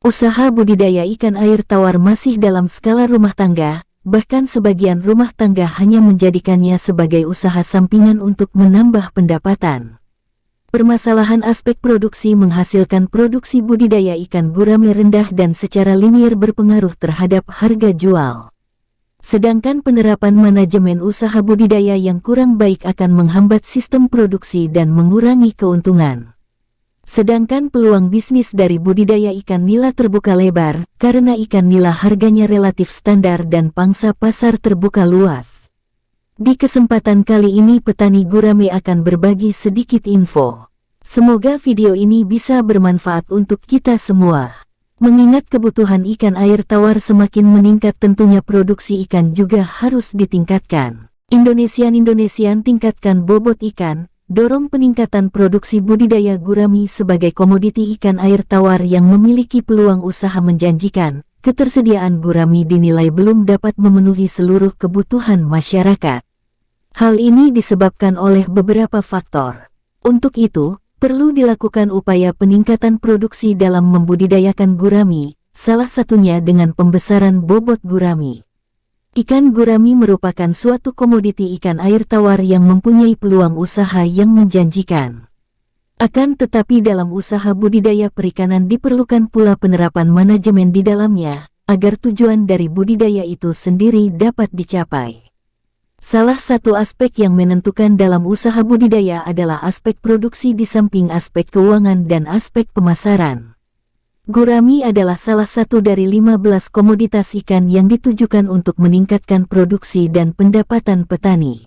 Usaha budidaya ikan air tawar masih dalam skala rumah tangga, bahkan sebagian rumah tangga hanya menjadikannya sebagai usaha sampingan untuk menambah pendapatan. Permasalahan aspek produksi menghasilkan produksi budidaya ikan gurame rendah dan secara linier berpengaruh terhadap harga jual. Sedangkan penerapan manajemen usaha budidaya yang kurang baik akan menghambat sistem produksi dan mengurangi keuntungan. Sedangkan peluang bisnis dari budidaya ikan nila terbuka lebar, karena ikan nila harganya relatif standar dan pangsa pasar terbuka luas. Di kesempatan kali ini petani gurame akan berbagi sedikit info. Semoga video ini bisa bermanfaat untuk kita semua. Mengingat kebutuhan ikan air tawar semakin meningkat, tentunya produksi ikan juga harus ditingkatkan. Indonesian tingkatkan bobot ikan. Dorong peningkatan produksi budidaya gurami sebagai komoditi ikan air tawar yang memiliki peluang usaha menjanjikan. Ketersediaan gurami dinilai belum dapat memenuhi seluruh kebutuhan masyarakat. Hal ini disebabkan oleh beberapa faktor. Untuk itu, perlu dilakukan upaya peningkatan produksi dalam membudidayakan gurami, salah satunya dengan pembesaran bobot gurami. Ikan gurami merupakan suatu komoditi ikan air tawar yang mempunyai peluang usaha yang menjanjikan. Akan tetapi dalam usaha budidaya perikanan diperlukan pula penerapan manajemen di dalamnya, agar tujuan dari budidaya itu sendiri dapat dicapai. Salah satu aspek yang menentukan dalam usaha budidaya adalah aspek produksi di samping aspek keuangan dan aspek pemasaran. Gurami adalah salah satu dari 15 komoditas ikan yang ditujukan untuk meningkatkan produksi dan pendapatan petani,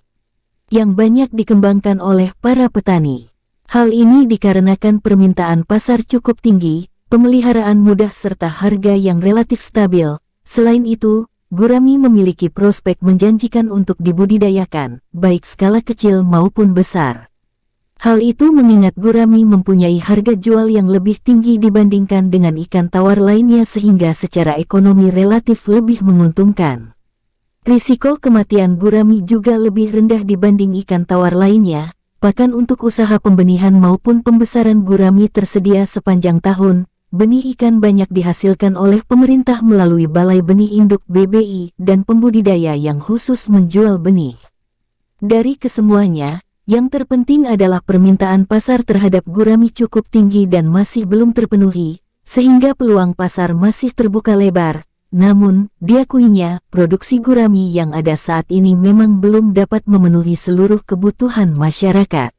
yang banyak dikembangkan oleh para petani. Hal ini dikarenakan permintaan pasar cukup tinggi, pemeliharaan mudah serta harga yang relatif stabil. Selain itu, gurami memiliki prospek menjanjikan untuk dibudidayakan, baik skala kecil maupun besar. Hal itu mengingat gurami mempunyai harga jual yang lebih tinggi dibandingkan dengan ikan tawar lainnya sehingga secara ekonomi relatif lebih menguntungkan. Risiko kematian gurami juga lebih rendah dibanding ikan tawar lainnya, bahkan untuk usaha pembenihan maupun pembesaran gurami tersedia sepanjang tahun. Benih ikan banyak dihasilkan oleh pemerintah melalui Balai Benih Induk BBI dan pembudidaya yang khusus menjual benih. Dari kesemuanya, yang terpenting adalah permintaan pasar terhadap gurami cukup tinggi dan masih belum terpenuhi, sehingga peluang pasar masih terbuka lebar. Namun, diakuinya, produksi gurami yang ada saat ini memang belum dapat memenuhi seluruh kebutuhan masyarakat.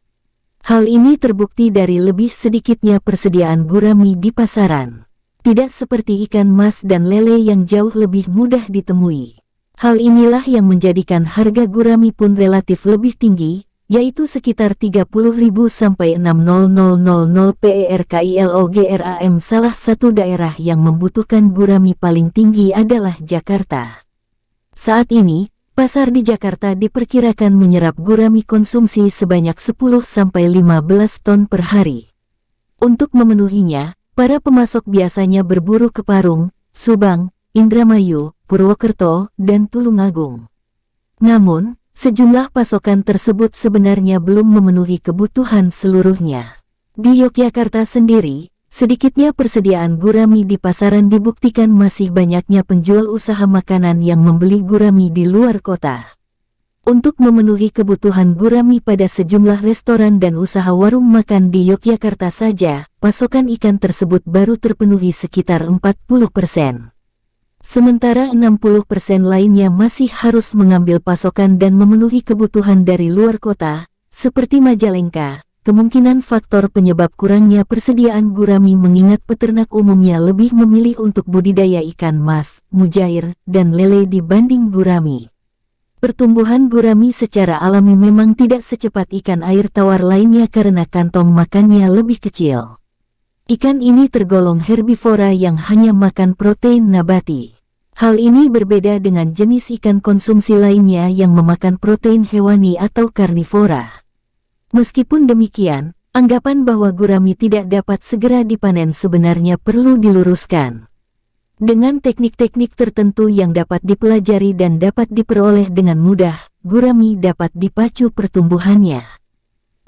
Hal ini terbukti dari lebih sedikitnya persediaan gurami di pasaran. Tidak seperti ikan mas dan lele yang jauh lebih mudah ditemui. Hal inilah yang menjadikan harga gurami pun relatif lebih tinggi, yaitu sekitar 30.000 sampai 60.000 per kilogram. Salah satu daerah yang membutuhkan gurami paling tinggi adalah Jakarta. Saat ini, pasar di Jakarta diperkirakan menyerap gurami konsumsi sebanyak 10 sampai 15 ton per hari. Untuk memenuhinya, para pemasok biasanya berburu ke Parung, Subang, Indramayu, Purwokerto, dan Tulungagung. Namun, sejumlah pasokan tersebut sebenarnya belum memenuhi kebutuhan seluruhnya. Di Yogyakarta sendiri, sedikitnya persediaan gurami di pasaran dibuktikan masih banyaknya penjual usaha makanan yang membeli gurami di luar kota. Untuk memenuhi kebutuhan gurami pada sejumlah restoran dan usaha warung makan di Yogyakarta saja, pasokan ikan tersebut baru terpenuhi sekitar 40%. Sementara 60% lainnya masih harus mengambil pasokan dan memenuhi kebutuhan dari luar kota, seperti Majalengka. Kemungkinan faktor penyebab kurangnya persediaan gurami mengingat peternak umumnya lebih memilih untuk budidaya ikan mas, mujair, dan lele dibanding gurami. Pertumbuhan gurami secara alami memang tidak secepat ikan air tawar lainnya karena kantong makannya lebih kecil. Ikan ini tergolong herbivora yang hanya makan protein nabati. Hal ini berbeda dengan jenis ikan konsumsi lainnya yang memakan protein hewani atau karnivora. Meskipun demikian, anggapan bahwa gurami tidak dapat segera dipanen sebenarnya perlu diluruskan. Dengan teknik-teknik tertentu yang dapat dipelajari dan dapat diperoleh dengan mudah, gurami dapat dipacu pertumbuhannya.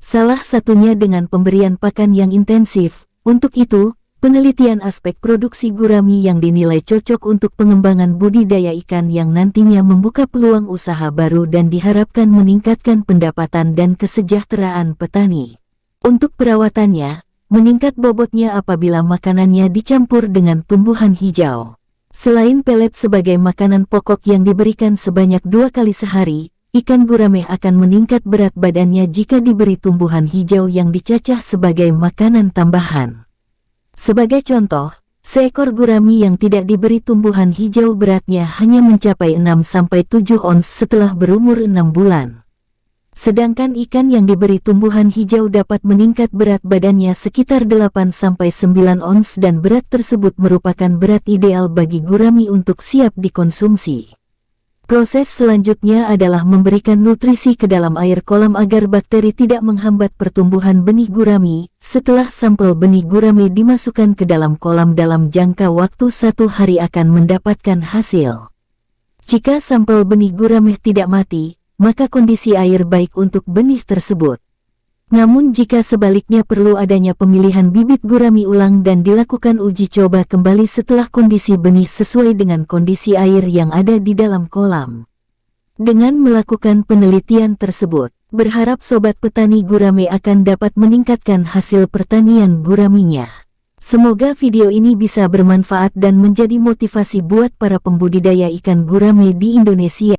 Salah satunya dengan pemberian pakan yang intensif. Untuk itu, Penelitian aspek produksi gurami yang dinilai cocok untuk pengembangan budidaya ikan yang nantinya membuka peluang usaha baru dan diharapkan meningkatkan pendapatan dan kesejahteraan petani. Untuk perawatannya, meningkat bobotnya apabila makanannya dicampur dengan tumbuhan hijau. Selain pelet sebagai makanan pokok yang diberikan sebanyak 2 kali sehari, ikan gurame akan meningkat berat badannya jika diberi tumbuhan hijau yang dicacah sebagai makanan tambahan. Sebagai contoh, seekor gurami yang tidak diberi tumbuhan hijau beratnya hanya mencapai 6-7 ons setelah berumur 6 bulan. Sedangkan ikan yang diberi tumbuhan hijau dapat meningkat berat badannya sekitar 8-9 ons dan berat tersebut merupakan berat ideal bagi gurami untuk siap dikonsumsi. Proses selanjutnya adalah memberikan nutrisi ke dalam air kolam agar bakteri tidak menghambat pertumbuhan benih gurami. Setelah sampel benih gurami dimasukkan ke dalam kolam dalam jangka waktu 1 hari akan mendapatkan hasil. Jika sampel benih gurami tidak mati, maka kondisi air baik untuk benih tersebut. Namun jika sebaliknya perlu adanya pemilihan bibit gurami ulang dan dilakukan uji coba kembali setelah kondisi benih sesuai dengan kondisi air yang ada di dalam kolam. Dengan melakukan penelitian tersebut, berharap sobat petani gurame akan dapat meningkatkan hasil pertanian guraminya. Semoga video ini bisa bermanfaat dan menjadi motivasi buat para pembudidaya ikan gurame di Indonesia.